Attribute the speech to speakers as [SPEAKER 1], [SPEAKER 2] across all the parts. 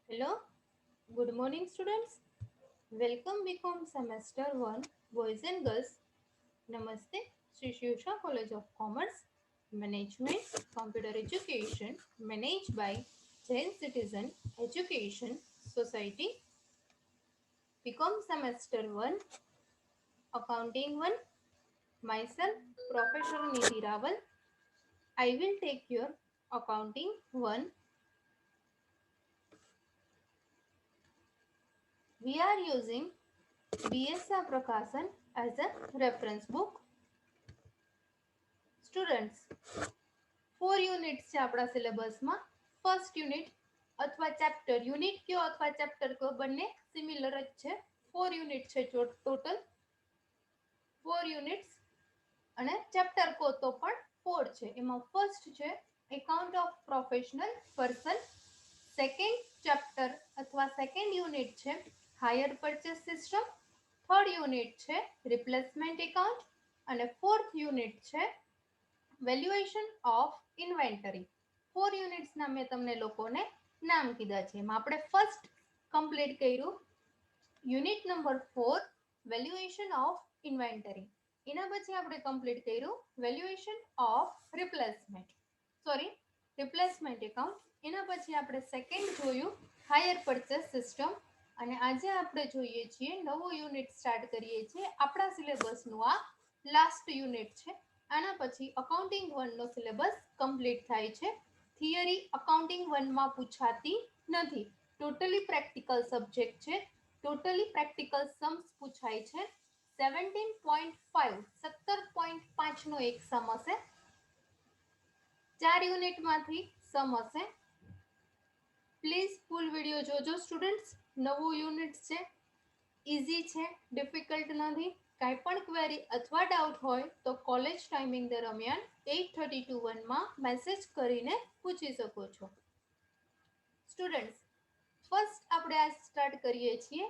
[SPEAKER 1] Hello, good morning, students. Welcome BCom Semester 1, Boys and Girls. Namaste, Sri Shivsha College of Commerce, Management, Computer Education, managed by Jain Citizen Education Society. BCom Semester 1, Accounting 1. Myself, Professor Nidhi Rawal. I will take your Accounting 1. We are using BSA Prakashan as a reference book. Students, 4 units છે આપણા સિલેબસમાં. First unit અથવા chapter, unit કયો અથવા chapter કયો બંને similar જ છે. 4 unit છે ટોટલ, 4 યુનિટ્સ અને ચેપ્ટર કહો તો પણ 4 છે. એમાં ફર્સ્ટ છે account of professional person, second chapter અથવા સેકન્ડ યુનિટ છે higher purchase system, third unit છે રિપ્લેસમેન્ટ એકાઉન્ટ અને ફોર્થ યુનિટ છે વેલ્યુએશન ઓફ ઇન્વેન્ટરી. 4 યુનિટ્સના મેં તમને લોકોને નામ કીધા છે. એમાં આપણે ફર્સ્ટ કમ્પ્લીટ કર્યું unit number 4 valuation of inventory. એના પછી આપણે કમ્પ્લીટ કર્યું વેલ્યુએશન ઓફ રિપ્લેસમેન્ટ એકાઉન્ટ. એના પછી આપણે સેકન્ડ જોયું હાયર પરચેસ સિસ્ટમ અને આજે આપણે જોઈએ છીએ નવું યુનિટ સ્ટાર્ટ કરીએ છીએ. આપણા સિલેબસનું આ લાસ્ટ યુનિટ છે. આના પછી અકાઉન્ટિંગ 1 નો સિલેબસ કમ્પ્લીટ થાય છે. થિયરી અકાઉન્ટિંગ 1 માં પૂછાતી નથી, ટોટલી પ્રેક્ટિકલ સબ્જેક્ટ છે. ટોટલી પ્રેક્ટિકલ સમ્સ પૂછાય છે. 17.5 17.5 નો એક સમ હશે. 4 યુનિટમાંથી સમ હશે. પ્લીઝ ફૂલ વિડિયો જોજો સ્ટુડન્ટ્સ. નવું યુનિટ છે, ઈઝી છે, ડિફિકલ્ટ નથી. કાંઈ પણ ક્વેરી અથવા ડાઉટ હોય તો કોલેજ ટાઈમિંગ દરમિયાન 8:32 માં મેસેજ કરીને પૂછી શકો છો. સ્ટુડન્ટ્સ, ફર્સ્ટ આપણે આ સ્ટાર્ટ કરીએ છીએ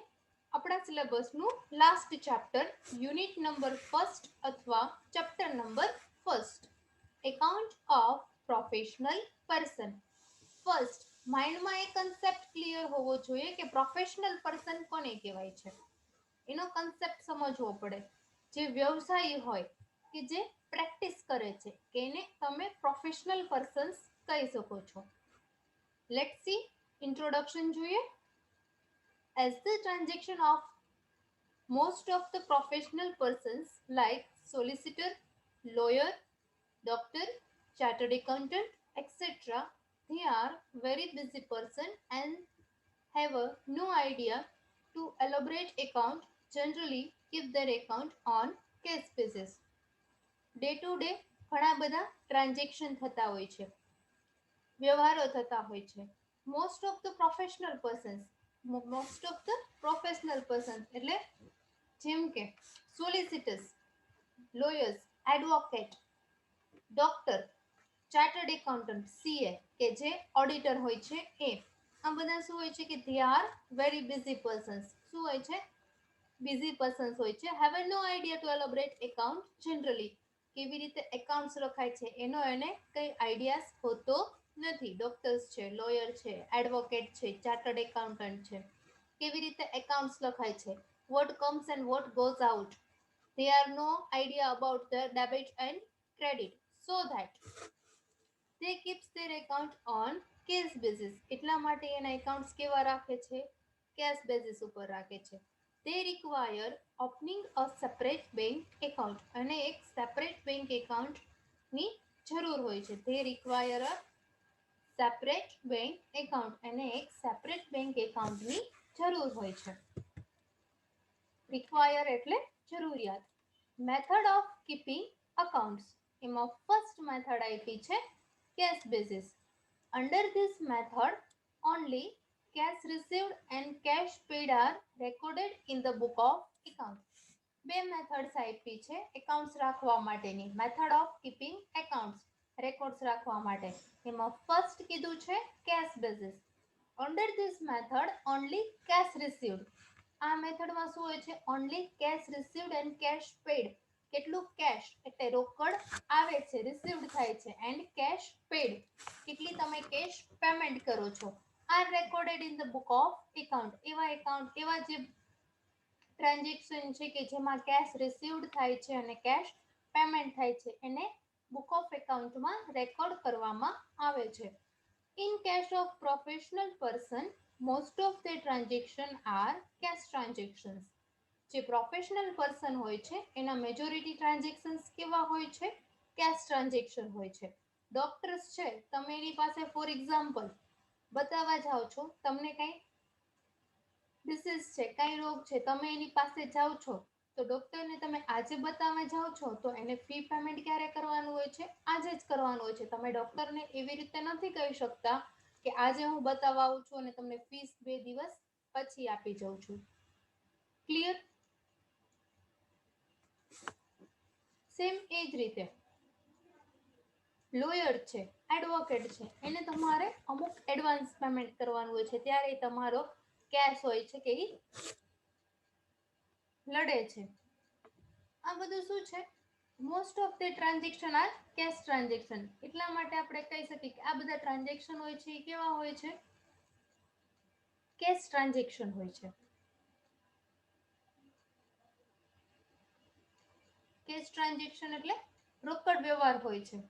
[SPEAKER 1] આપણા સિલેબસનું last chapter, unit number first અથવા chapter number first, account of professional person. First માઇન્ડમાં એ કન્સેપ્ટ ક્લિયર હોવો જોઈએ કે પ્રોફેશનલ પર્સન કોને કહેવાય છે. એનો કન્સેપ્ટ સમજવો પડે. જે વ્યવસાયી હોય કે જે પ્રેક્ટિસ કરે છે કે એને તમે પ્રોફેશનલ પર્સન્સ કહી શકો છો. લેટ્સ સી ઇન્ટ્રોડક્શન જોઈએ. As the transaction of most of the professional persons like solicitor, lawyer, doctor, chartered accountant, etc., they are very busy person and have no idea to elaborate account, generally keep their account on cash basis. Day to day ઘણા બધા transaction થતા હોય છે, વ્યવહારો થતા હોય છે. Most of the professional persons એટલે જેમ કે solicitors, lawyers, advocate, doctor, chartered accountant CA કે જે ઓડિટર હોય છે એ, આ બધા શું હોય છે કે they are very busy persons. શું હોય છે? બિઝી પર્સન્સ હોય છે. have no idea to elaborate account generally. કેવી રીતે એકાઉન્ટ્સ લખાય છે એનો એને કઈ આઈડિયાસ હોતો નથી. ડોક્ટર્સ છે, લોયર છે, એડવોકેટ છે, ચાર્ટર્ડ એકાઉન્ટન્ટ છે, કેવી રીતે એકાઉન્ટ્સ લખાય છે, what comes and what goes out. They are no idea about the debit and credit, so that they keeps their account on cash basis. એટલા માટે એના એકાઉન્ટ્સ કેવા રાખે છે? કેશ બેઝિસ ઉપર રાખે છે. They require opening a separate bank account. અને એક સેપરેટ બેંક એકાઉન્ટ ની જરૂર હોય છે. They require a separate bank account. અને એક સેપરેટ બેંક એકાઉન્ટ ની જરૂર હોય છે. Require એટલે જરૂરિયાત. Method of keeping accounts. એમાં ફર્સ્ટ મેથડ આપી છે cash basis. Under this method, only cash received and cash paid are recorded in the book of account. બે મેથડ્સ આપી છે એકાઉન્ટ્સ રાખવા માટેની. Method of keeping accounts, records રાખવા માટે. એમાં ફર્સ્ટ કીધું છે cash basis. Under this method only cash received. આ મેથડમાં શું હોય છે? Only cash received and cash paid. કેટલું કેશ એટલે રોકડ આવે છે, રિસીવ્ડ થાય છે, એન્ડ કેશ પેડ કેટલી તમે કેશ પેમેન્ટ કરો છો, are recorded in the book of account. એવા જે ટ્રાન્ઝેક્શન છે કે જેમાં કેશ રિસીવ્ડ થાય છે અને કેશ પેમેન્ટ થાય છે એને બુક ઓફ એકાઉન્ટમાં રેકોર્ડ કરવામાં આવે છે. In case of professional person, most of the transaction are cash transactions. જે પ્રોફેશનલ પર્સન હોય છે એના મેજોરિટી ટ્રાન્ઝેક્શન્સ કેવા હોય છે? કેશ ટ્રાન્ઝેક્શન હોય છે. ડોક્ટર્સ છે, તમે એની પાસે ફોર એક્ઝામ્પલ બતાવવા જાઓ છો, તમને કઈ ડિસીઝ છે, કઈ રોગ છે, તમે એની પાસે જાઓ છો તો ડોક્ટરને તમે આજે બતાવવા જાઓ છો તો એને ફી પેમેન્ટ ક્યારે કરવાનું હોય છે? આજે જ કરવાનું હોય છે. તમે ડોક્ટરને એવી રીતે નથી કહી શકતા કે આજે હું બતાવવા આવું છું અને તમને ફીસ 2 દિવસ પછી આપી જાઉં છું. ક્લિયર? સેમ એ જ રીતે લોયર છે, એડવોકેટ છે, એને તમારે અમુક એડવાન્સ પેમેન્ટ કરવાનું હોય છે ત્યારે તમારો કેશ હોય છે કે એ લડે છે. આ બધું શું છે? Most of the transaction are cash transaction. એટલા માટે આપણે કહી શકીએ કે આ બધા ટ્રાન્ઝેક્શન હોય છે એ કેવા હોય છે? કેશ ટ્રાન્ઝેક્શન હોય છે. કેશ ટ્રાન્ઝેક્શન એટલે રોકડ વ્યવહાર હોય છે.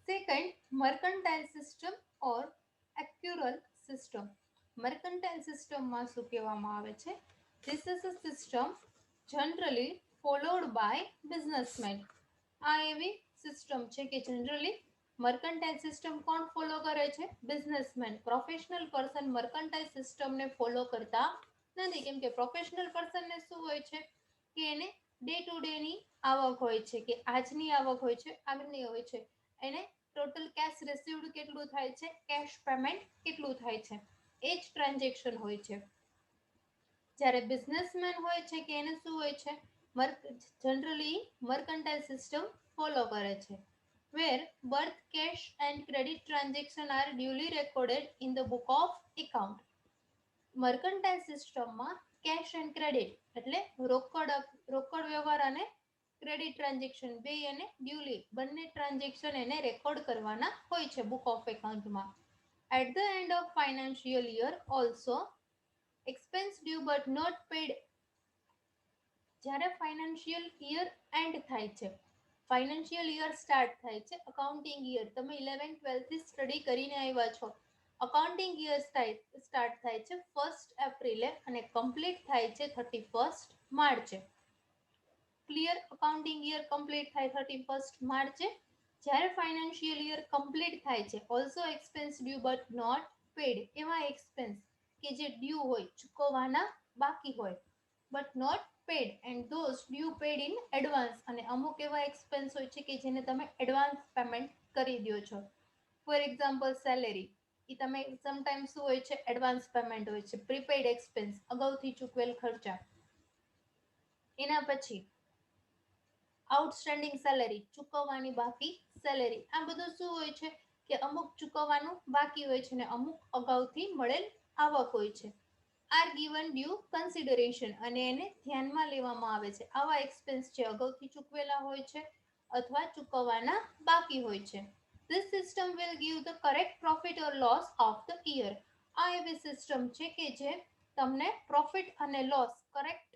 [SPEAKER 1] સેકન્ડ, મર્કન્ટાઇલ સિસ્ટમ ઓર એક્યુરલ સિસ્ટમ. મર્કન્ટાઇલ સિસ્ટમમાં શું કહેવામાં આવે છે? This is a system generally followed by businessmen. આ એવી સિસ્ટમ છે કે જનરલી મર્કન્ટાઇલ સિસ્ટમ કોણ ફોલો કરે છે? બિઝનેસમેન. પ્રોફેશનલ પર્સન મર્કન્ટાઇલ સિસ્ટમને ફોલો કરતા નથી, કેમ કે પ્રોફેશનલ પર્સનને શું હોય છે કે એને ડે ટુ ડે ની આવક હોય છે, કે આજની આવક હોય છે, આગળની હોય છે, એને ટોટલ કેશ રિસીવ્ડ કેટલું થાય છે, કેશ પેમેન્ટ કેટલું થાય છે, એ જ ટ્રાન્ઝેક્શન હોય છે. જ્યારે બિઝનેસમેન હોય છે કે એને શું હોય છે? જનરલી મર્કન્ટાઇલ સિસ્ટમ ફોલો કરે છે. Where both cash and credit transaction are duly recorded in the book of account. Mercantile સિસ્ટમમાં કેશ એન્ડ ક્રેડિટ એટલે રોકડ વ્યવહાર અને ક્રેડિટ ટ્રાન્ઝેક્શન બે એને ડ્યુલી બંને ટ્રાન્ઝેક્શન એને રેકોર્ડ કરવાના હોય છે બુક ઓફ એકાઉન્ટમાં. At the end of financial year also expense due but not paid. જ્યારે ફાઇનાન્શિયલ યર એન્ડ થાય છે, ફાઇનાન્શિયલ યર સ્ટાર્ટ થાય છે, અકાઉન્ટિંગ યર તમે 11th-12th થી સ્ટડી કરીને આવ્યા છો, અકાઉન્ટિંગ યર સ્ટાર્ટ થાય છે 1st એપ્રિલે અને કમ્પ્લીટ થાય છે 31st માર્ચે. ક્લિયર? અકાઉન્ટિંગ યર કમ્પ્લીટ થાય 31st માર્ચે. જ્યારે ફાઇનાન્શિયલ યર કમ્પ્લીટ થાય છે, also expense due but not paid. એવા એક્સપેન્સ કે જે ડ્યુ હોય, ચૂકવવાના બાકી હોય, but not paid and those due paid in advance. અને અમુક એવા એક્સપેન્સ હોય છે કે જેને તમે એડવાન્સ પેમેન્ટ કરી દો છો. ફોર એક્ઝામ્પલ સેલેરી, એ તમે સમટાઈમ્સ શું હોય છે? એડવાન્સ પેમેન્ટ હોય છે. પ્રીપેડ એક્સપેન્સ, અગાઉથી ચૂકવેલ ખર્ચા. એના પછી આઉટસ્ટેન્ડિંગ સેલેરી, ચૂકવવાની બાકી સેલેરી. આ બધું શું હોય છે કે અમુક ચૂકવવાનું બાકી હોય છે ને અમુક અગાઉથી મળેલ આવક હોય છે. આર ગીવન ડ્યુ કન્સિડરેશન અને એને ધ્યાનમાં લેવામાં આવે છે. આવા એક્સપેન્સ જે અગાઉથી ચૂકવેલા હોય છે અથવા ચૂકવવાના બાકી હોય છે. This system will give the correct profit or loss of the year. આ એવી સિસ્ટમ છે કે જે તમને પ્રોફિટ અને લોસ કરેક્ટ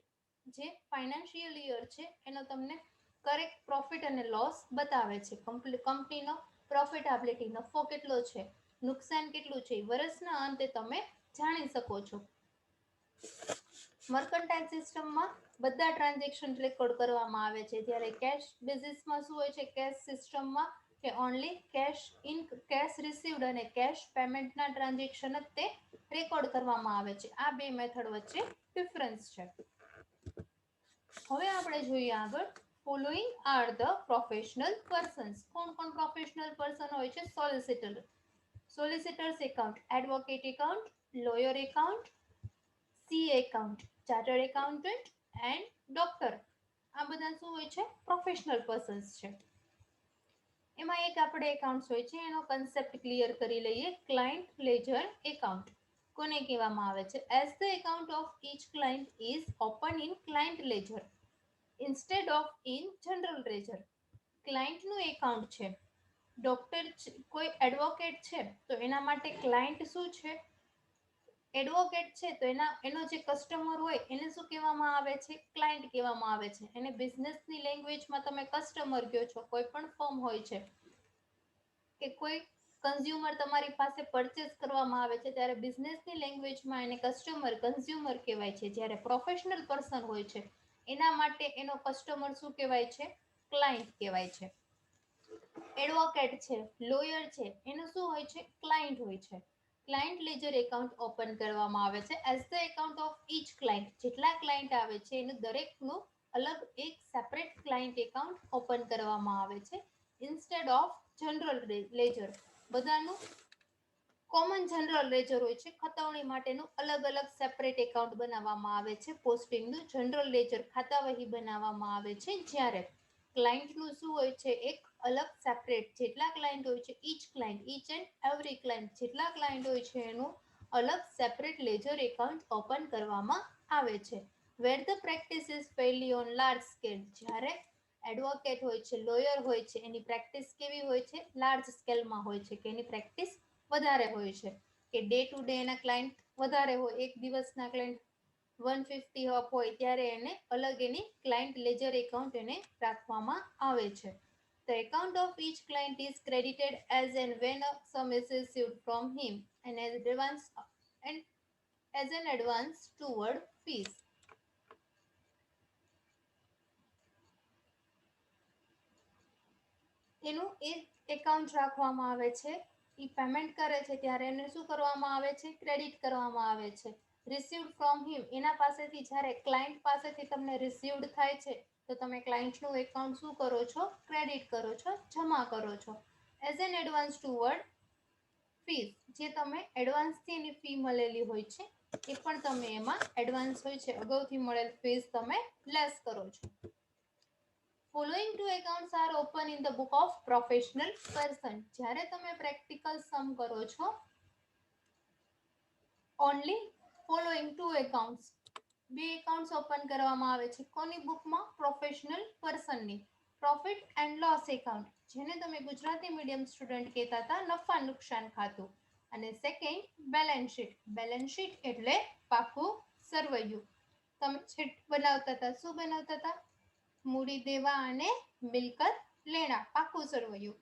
[SPEAKER 1] જે ફાઇનાન્શિયલ યર છે એનો તમને કરેક્ટ પ્રોફિટ અને લોસ બતાવે છે. કંપનીનો પ્રોફિટેબિલિટી, નફો કેટલો છે, નુકસાન કેટલું છે, વર્ષના અંતે તમે જાણી શકો છો. મર્કન્ટાઇલ સિસ્ટમમાં બધા ટ્રાન્ઝેક્શન રેકોર્ડ કરવામાં આવે છે, જ્યારે કેશ બેઝિસમાં શું હોય છે? કેશ સિસ્ટમમાં કે ઓનલી કેશ રિસીવ્ડ અને કેશ પેમેન્ટના ટ્રાન્ઝેક્શન જ તે રેકોર્ડ કરવામાં આવે છે. આ બે મેથડ વચ્ચે ડિફરન્સ છે. હવે આપણે જોઈએ આગળ. Following are the professional persons. કોણ કોણ પ્રોફેશનલ પર્સન હોય છે? Solicitors account, advocate account, lawyer account, CA account, chartered accountant and doctor. આ બધા શું હોય છે? પ્રોફેશનલ પર્સન્સ છે. એમાં એક આપણે એકાઉન્ટ્સ હોય છે એનો કન્સેપ્ટ ક્લિયર કરી લઈએ. ક્લાયન્ટ લેજર એકાઉન્ટ કોને કહેવામાં આવે છે? As the account of each client is open in client ledger instead of in general ledger. ક્લાયન્ટનું એકાઉન્ટ છે ડોક્ટર કોઈ એડવોકેટ છે તો એના માટે ક્લાયન્ટ શું છે? એડવોકેટ છે તો એનો જે કસ્ટમર હોય એને શું કહેવામાં આવે છે? ક્લાયન્ટ કહેવામાં આવે છે. એને બિઝનેસની લેંગ્વેજમાં તમે કસ્ટમર કહો છો. કોઈ પણ ફર્મ હોય છે કે કોઈ કન્ઝ્યુમર તમારી પાસે પરચેસ કરવામાં આવે છે ત્યારે બિઝનેસની લેંગ્વેજમાં એને કસ્ટમર કન્ઝ્યુમર કહેવાય છે. જ્યારે પ્રોફેશનલ પર્સન હોય છે એના માટે એનો કસ્ટમર શું કહેવાય છે? ક્લાયન્ટ કહેવાય છે. એડવોકેટ છે, લોયર છે, એનું શું હોય છે? ક્લાયન્ટ હોય છે. ક્લાયન્ટ લેજર એકાઉન્ટ ઓપન કરવામાં આવે છે as the account of each client. જેટલા ક્લાયન્ટ આવે છે એનું દરેકનું અલગ એક સેપરેટ ક્લાયન્ટ એકાઉન્ટ ઓપન કરવામાં આવે છે ઇન્સ્ટેડ ઓફ જનરલ લેજર. બધાનું કોમન જનરલ લેજર હોય છે. ખતવણી માટેનું અલગ અલગ સેપરેટ એકાઉન્ટ બનાવવામાં આવે છે. પોસ્ટિંગનું જનરલ લેજર ખાતાવહી બનાવવામાં આવે છે. જ્યારે ક્લાયન્ટનું શું હોય છે? એક અલગ સેપરેટ જેટલા ક્લાયન્ટ હોય છે ઈચ એન્ડ એવરી ક્લાયન્ટ જેટલા ક્લાયન્ટ હોય છે એનું અલગ સેપરેટ લેજર એકાઉન્ટ ઓપન કરવામાં આવે છે. Where the practice is fairly on large scale. જ્યારે એડવોકેટ હોય છે, લોયર હોય છે, એની પ્રેક્ટિસ કેવી હોય છે? લાર્જ સ્કેલમાં હોય છે કે એની પ્રેક્ટિસ વધારે હોય છે કે ડે ટુ ડે એના ક્લાયન્ટ વધારે હોય. એક દિવસના ક્લાયન્ટ 150 અપ હોય ત્યારે એને અલગ એની ક્લાયન્ટ લેજર એકાઉન્ટ એને રાખવામાં આવે છે. The account of each client is credited as and when a sum is received from him and as an advance toward fees. એનું એક એકાઉન્ટ રાખવામાં આવે છે. એ પેમેન્ટ કરે છે ત્યારે એને શું કરવામાં આવે છે? ક્રેડિટ કરવામાં આવે છે. રિસીવ્ડ ફ્રોમ હિમ, એના પાસેથી જ્યારે ક્લાયન્ટ પાસેથી તમને રિસીવ્ડ થાય છે તો તમે ક્લાયન્ટનું એકાઉન્ટ શું કરો છો? ક્રેડિટ કરો છો, જમા કરો છો. As an advance toward fees, જે તમે એડવાન્સથી એની ફી મળેલી હોય છે એ પણ તમે એમાં એડવાન્સ હોય છે અગાઉથી મળેલ ફીસ તમે લેસ કરો છો. Following two accounts are open in the book of professional person. જ્યારે તમે પ્રેક્ટિકલ સમ કરો છો only following two accounts, બે એકાઉન્ટ્સ ઓપન કરવામાં આવે છે. કોની બુકમાં? પ્રોફેશનલ પર્સનની. પ્રોફિટ એન્ડ લોસ એકાઉન્ટ, જેને તમે ગુજરાતી મીડિયમ સ્ટુડન્ટ કહેતા હતા નફા નુકસાન ખાતું. અને second balance sheet. Balance sheet એટલે પાકું સરવૈયું. તમે શીટ બનાવતા હતા. શું બનાવતા હતા? મૂડી દેવા અને મિલકત લેણા, પાકું સરવૈયું.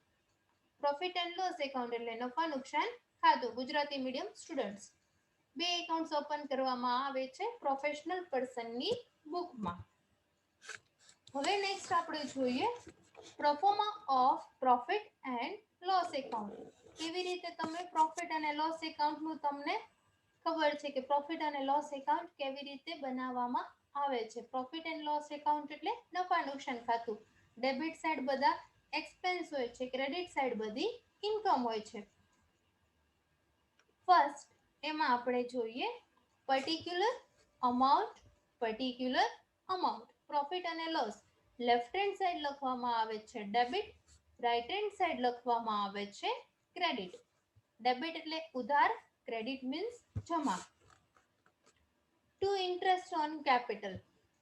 [SPEAKER 1] પ્રોફિટ એન્ડ લોસ એકાઉન્ટ એટલે નફા નુકસાન ખાતું, ગુજરાતી મીડિયમ સ્ટુડન્ટ્સ. બે એકાઉન્ટ્સ ઓપન કરવામાં આવે છે પ્રોફેશનલ પર્સનની બુકમાં. હવે નેક્સ્ટ આપણે જોઈએ પ્રોફોર્મા of profit and loss account. કેવી રીતે તમે પ્રોફિટ અને લોસ એકાઉન્ટનું તમને ખબર છે કે પ્રોફિટ અને લોસ એકાઉન્ટ કેવી રીતે બનાવવામાં આવે છે. પ્રોફિટ એન્ડ લોસ એકાઉન્ટ એટલે નફા નુકસાન ખાતું. ડેબિટ સાઈડ બધા એક્સપેન્સ હોય છે, ક્રેડિટ સાઈડ બધી ઇન્કમ હોય છે. ફર્સ્ટ એમાં આપણે જોઈએ પર્ટિક્યુલર અમાઉન્ટ. પ્રોફિટ અને લોસ લેફ્ટ હેન્ડ સાઈડ લખવામાં આવે છે ડેબિટ, રાઈટ હેન્ડ સાઈડ લખવામાં આવે છે ક્રેડિટ. ડેબિટ એટલે ઉધાર, ક્રેડિટ મીન્સ જમા. ટુ ઇન્ટરેસ્ટ ઓન કેપિટલ,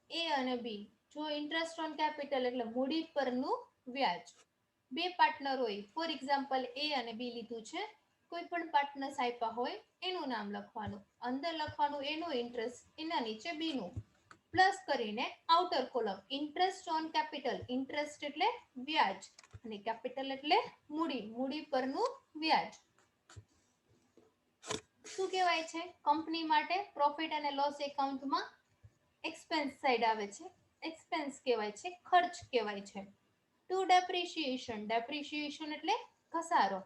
[SPEAKER 1] એ અને બી. જો ઇન્ટરેસ્ટ ઓન કેપિટલ એટલે મૂડી પરનું વ્યાજ. બે પાર્ટનર હોય, ફોર એક્ઝામ્પલ એ અને બી લીધું છે. કોઈ પણ પાર્ટનર્સ આપ્યા હોય એનું નામ લખવાનું, અંદર લખવાનું એનું ઇન્ટરેસ્ટ, એના નીચે બીનું, પ્લસ કરીને outer column interest on capital. Interest એટલે વ્યાજ અને કેપિટલ એટલે મૂડી, મૂડી પરનું વ્યાજ. શું કહેવાય છે? કંપની માટે પ્રોફિટ અને લોસ એકાઉન્ટમાં એક્સપેન્સ સાઈડ આવે છે, એક્સપેન્સ કહેવાય છે, ખર્ચ કહેવાય છે. Two depreciation. ડેપ્રિશિએશન એટલે ઘસારો.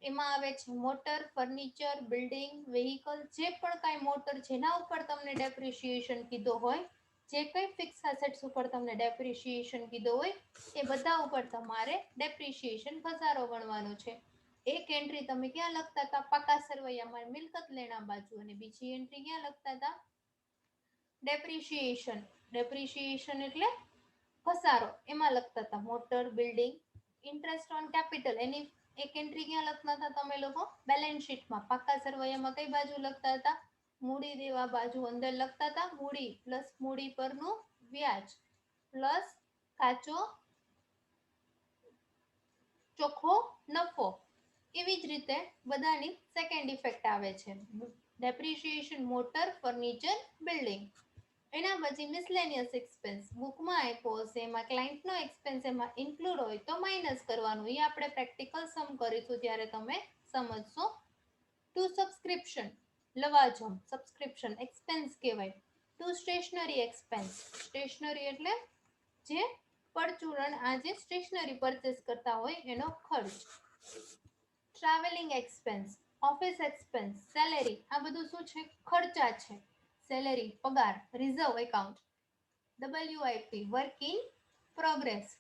[SPEAKER 1] એમાં આવે છે મોટર, ફર્નિચર, બિલ્ડિંગ, વેહિકલ, જે પણ કાંઈ મોટર જેના ઉપર તમને ડેપ્રિશિએશન કીધો હોય, જે કંઈ ફિક્સ એસેટ્સ ઉપર તમને ડેપ્રિશિએશન કીધો હોય એ બધા ઉપર તમારે ડેપ્રિશિએશન ઘસારો ગણવાનો છે. એક એન્ટ્રી તમે ક્યાં લખતા હતા? પાકા સરવૈયામાં મિલકત લેણા બાજુ, અને બીજી એન્ટ્રી ક્યાં લખતા હતા? ડેપ્રિશિએશન. ડેપ્રિશિએશન એટલે ઘસારો, એમાં લખતા હતા motor, building. Interest on capital એની એક એન્ટ્રી ક્યાં લખતા હતા તમે લોકો? બેલેન્સ શીટમાં. પાકા સરવૈયામાં કઈ બાજુ લખતા હતા? મૂડી દેવા બાજુ અંદર લખતા હતા મૂડી પ્લસ મૂડી પરનું વ્યાજ પ્લસ કાચો ચોખ્ખો નફો. એવી જ રીતે બધાની સેકન્ડ ઇફેક્ટ આવે છે, ડેપ્રિસિએશન મોટર ફર્નિચર બિલ્ડિંગ. એના પછી મિસલેનિયસ એક્સપેન્સ, બુકમાં આપ્યો હશે એમાં ક્લાયન્ટનો એક્સપેન્સ એમાં ઇન્ક્લુડ હોય તો માઇનસ કરવાનું. એ આપણે પ્રેક્ટિકલ સમ કરીશું ત્યારે તમે સમજશો. ટુ સબસ્ક્રિપ્શન, લવાજમ સબસ્ક્રિપ્શન એક્સપેન્સ કહેવાય. ટુ સ્ટેશનરી એક્સપેન્સ, સ્ટેશનરી એટલે જે પરચુરણ આ જે સ્ટેશનરી પરચેસ કરતા હોય એનો ખર્ચ. Travelling expense, office expense, salary, આ બધું શું છે? ખર્ચા છે. સેલેરી, પગાર. Reserve account, WIP work in progress.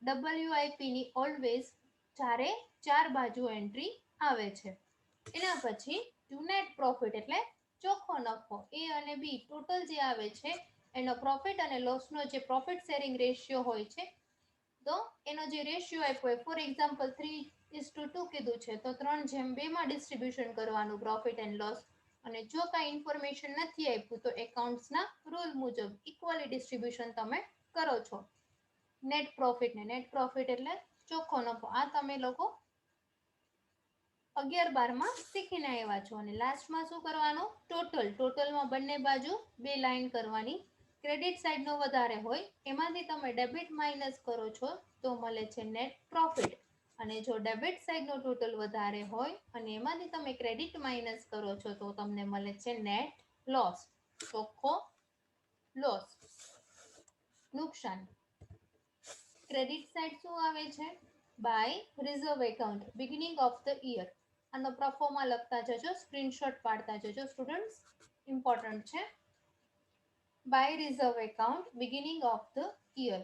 [SPEAKER 1] WIP ની ઓલવેઝ ચારે ચાર બાજુ એન્ટ્રી આવે છે. એના પછી નેટ પ્રોફિટ એટલે ચોખ્ખો નફો. એ અને બી ટોટલ જે આવે છે એનો પ્રોફિટ અને લોસનો જે પ્રોફિટ શેરિંગ રેશિયો હોય છે, તો એનો જે રેશિયો આપ્યો હોય, ફોર એક્ઝામ્પલ 3:2 કીધું છે તો 3:2 માં ડિસ્ટ્રીબ્યુશન કરવાનું પ્રોફિટ એન્ડ લોસ. અને જો કાંઈ ઇન્ફોર્મેશન નથી આપ્યું તો એકાઉન્ટ્સના રૂલ મુજબ ઇક્વલી ડિસ્ટ્રીબ્યુશન તમે કરો છો. નેટ પ્રોફિટ ને નેટ પ્રોફિટ એટલે ચોખ્ખો નફો. આ તમે લોકો 11-12 માં શીખીને આવ્યા છો. અને લાસ્ટમાં શું કરવાનું? ટોટલ. ટોટલમાં બંને બાજુ બે લાઈન કરવાની. ક્રેડિટ સાઈડનો વધારે હોય એમાંથી તમે ડેબિટ માઇનસ કરો છો તો મળે છે નેટ પ્રોફિટ. અને જો ડેબિટ સાઈડનો ટોટલ વધારે હોય અને એમાંથી તમે ક્રેડિટ માઇનસ કરો છો તો તમને મળે છે નેટ લોસ, ચોખ્ખો લોસ, નુકસાન. ક્રેડિટ સાઈડ શું આવે છે? By reserve account, beginning of the year. આનો પ્રોફોર્મા લખતા જજો, સ્ક્રીનશોટ પાડતા જજો સ્ટુડન્ટ્સ, ઇમ્પોર્ટન્ટ છે. By reserve account, beginning of the year.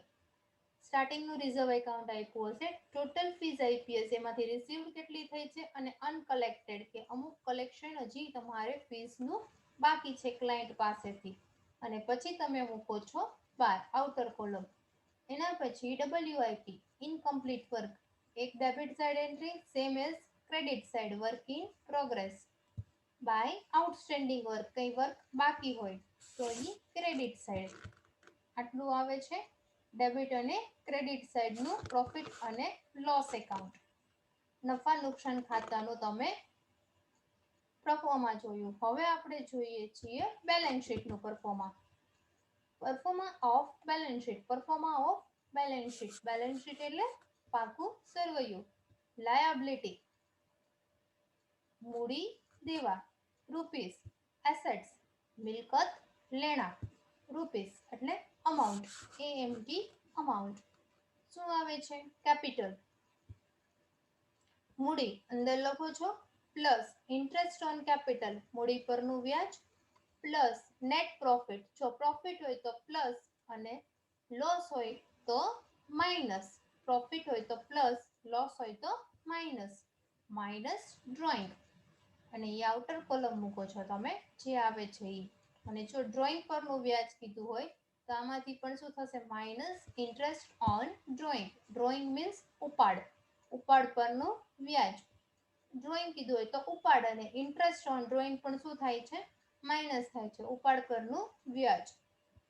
[SPEAKER 1] સ્ટાર્ટિંગનું રિઝર્વ એકાઉન્ટ આપ્યું હશે, ટોટલ ફીઝ આપી હશે, એમાંથી રિસીવ્ડ કેટલી થઈ છે અને અનકલેક્ટેડ કે અમુક કલેક્શન હજી તમારે ફીઝનું બાકી છે ક્લાયન્ટ પાસેથી. અને પછી તમે મૂકો છો બાર, આઉટર કોલમ. એના પછી WIP, ઇનકમ્પ્લીટ વર્ક. એક debit side entry, same as credit side, work in progress. By outstanding work, કંઈ વર્ક બાકી હોય તો એ ક્રેડિટ સાઇડ. આટલું આવે છે ડેબિટ અને ક્રેડિટ સાઇડનું પ્રોફિટ અને લોસ એકાઉન્ટ. નફા નુકસાન ખાતાનું તમે પરફોર્મા જોયું. હવે આપણે જોઈએ છીએ બેલેન્સ શીટનું proforma. Proforma of balance sheet, proforma of balance sheet. Balance sheet એટલે પાકું સરવૈયું. લાયાબિલિટી, મૂડી દેવા, રૂપીસ. એસેટ્સ, મિલકત લેણા, રૂપીસ એટલે અમાઉન્ટ, AMT અમાઉન્ટ. શું આવે છે? કેપિટલ. મૂડી અંદર લખો છો પ્લસ ઇન્ટરેસ્ટ ઓન કેપિટલ, મૂડી પરનું વ્યાજ, પ્લસ નેટ પ્રોફિટ. જો પ્રોફિટ હોય તો પ્લસ અને લોસ હોય તો માઇનસ. પ્રોફિટ હોય તો પ્લસ, લોસ હોય તો માઇનસ. Minus drawing. અને એ આઉટર કોલમ મૂકો છો તમે જે આવે છે એ. અને જો ડ્રોઈંગ પરનું વ્યાજ કીધું હોય તો આમાંથી પણ શું થશે? Minus interest on drawing. Drawing means ઉપાડ, ઉપાડ પરનું વ્યાજ. ડ્રોઈંગ કીધું હોય તો ઉપાડ અને ઇન્ટરેસ્ટ ઓન ડ્રોઈંગ પણ શું થાય છે? માઇનસ થાય છે, ઉપાડ પરનું વ્યાજ.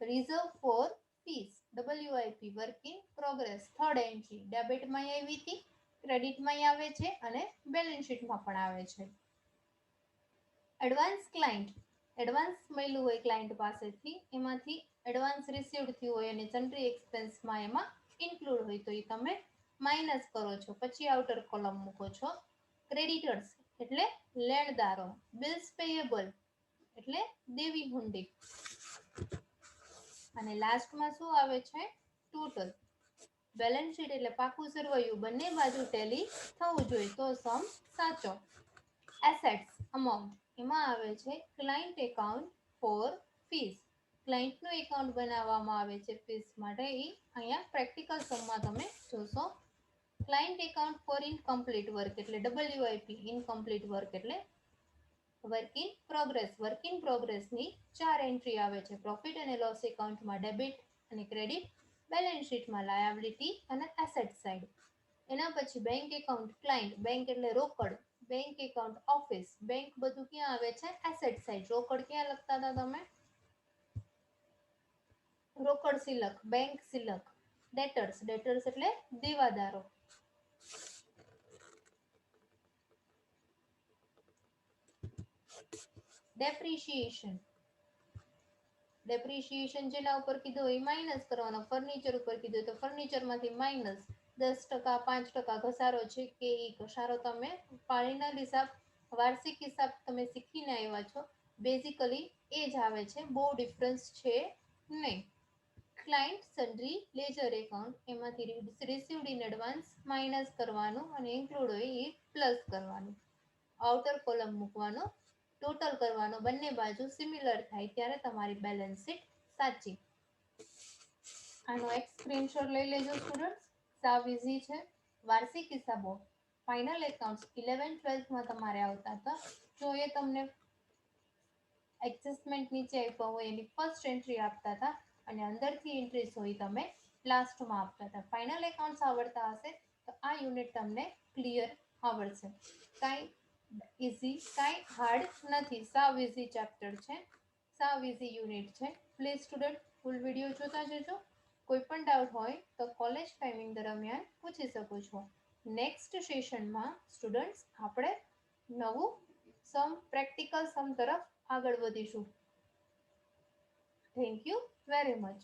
[SPEAKER 1] Reserve for fees, WIP work in progress. Third entry ડેબિટમાં આવી હતી, ક્રેડિટમાં આવે છે અને બેલેન્સ શીટમાં પણ આવે છે. એડવાન્સ ક્લાયન્ટ, એડવાન્સ મળ્યું હોય ક્લાયન્ટ પાસેથી, એમાંથી એડવાન્સ રિસીવ્ડ થયું હોય અને સન્ડ્રી એક્સપેન્સમાં એમાં ઇન્ક્લુડ હોય તો એ તમે માઇનસ કરો છો, પછી આઉટર કોલમ મૂકો છો. ક્રેડિટર્સ એટલે લેણદારો. બિલ્સ પેયેબલ એટલે દેવી હુંડી. અને લાસ્ટમાં શું આવે છે? ટોટલ. બેલેન્સ શીટ એટલે પાકું સરવૈયું, બંને બાજુ ટેલી થવું જોઈએ તો સમ સાચો. એસેટ્સ અમાઉન્ટ, એમાં આવે છે ક્લાયન્ટ એકાઉન્ટ ફોર ફીસ. ક્લાયન્ટનું એકાઉન્ટ બનાવવામાં આવે છે ફીસ માટે. એ અહીંયા પ્રેક્ટિકલ સમમાં તમે જોશો. Client account for incomplete work એટલે WIP, ઇનકમ્પ્લીટ વર્ક એટલે work in progress. Work in પ્રોગ્રેસની ચાર એન્ટ્રી આવે છે, પ્રોફિટ અને લોસ એકાઉન્ટમાં ડેબિટ અને ક્રેડિટ, બેલેન્સ શીટમાં લાયાબિલિટી અને એસેટ સાઇડ. એના પછી બેંક એકાઉન્ટ ક્લાયન્ટ, બેંક એટલે રોકડ. બેંક એકાઉન્ટ ઓફિસ, બેંક બધું ક્યાં આવે છે? Asset side. રોકડ ક્યાં લખતા હતા તમે? રોકડ સિલક, બેંક સિલક. ડેટર્સ, ડેટર્સ એટલે દેવાદારો. ડેપ્રિશિએશન ડેપ્રિશિએશન જેના ઉપર કીધું એ માઇનસ કરવાનો, ફર્નિચર ઉપર કીધું તો ફર્નિચરમાંથી માઇનસ 10%, 5% ઘસારો છે કે એ ઘસારો તમે પાણીના હિસાબ, વાર્ષિક હિસાબ તમે શીખીને આવ્યા છો, બેઝિકલી એ જ આવે છે, બહુ ડિફરન્સ છે નહીં. ક્લાયન્ટ સન્ડ્રી લેજર એકાઉન્ટ એમાંથી રિસીવ્ડ ઇન એડવાન્સ માઇનસ કરવાનું અને ઇન્ક્લુડ હોય એ પ્લસ કરવાનું, આઉટર કોલમ મૂકવાનો, ટોટલ કરવાનો, બંને બાજુ સિમિલર થાય ત્યારે તમારી બેલેન્સ શીટ સાચી. આનો એક સ્ક્રીનશોટ લઈ લેજો સ્ટુડન્ટ્સ, સાવ ઇઝી છે. વાર્ષિક હિસાબો ફાઇનલ એકાઉન્ટ્સ 11-12માં તમારે આવતા હતા. જો એ તમને એડજસ્ટમેન્ટ નીચે આપ્યા હોય એની ફર્સ્ટ એન્ટ્રી આપતા હતા અને અંદરથી એન્ટ્રીઝ હોય તમે લાસ્ટમાં આપતા હતા. ફાઇનલ એકાઉન્ટ્સ આવડતા હશે તો આ યુનિટ તમને ક્લિયર આવડશે. કાંઈ ઇઝી, કાંઈ હાર્ડ નથી, સાવ ઇઝી ચેપ્ટર છે, સાવ ઇઝી યુનિટ છે. પ્લીઝ સ્ટુડન્ટ ફૂલ વિડીયો જોતા જજો. કોઈ પણ ડાઉટ હોય તો કોલેજ ટાઈમિંગ દરમિયાન પૂછી શકો છો. નેક્સ્ટ સેશનમાં સ્ટુડન્ટ્સ આપણે નવું પ્રેક્ટિકલ સમ તરફ આગળ વધીશું. Thank you very much.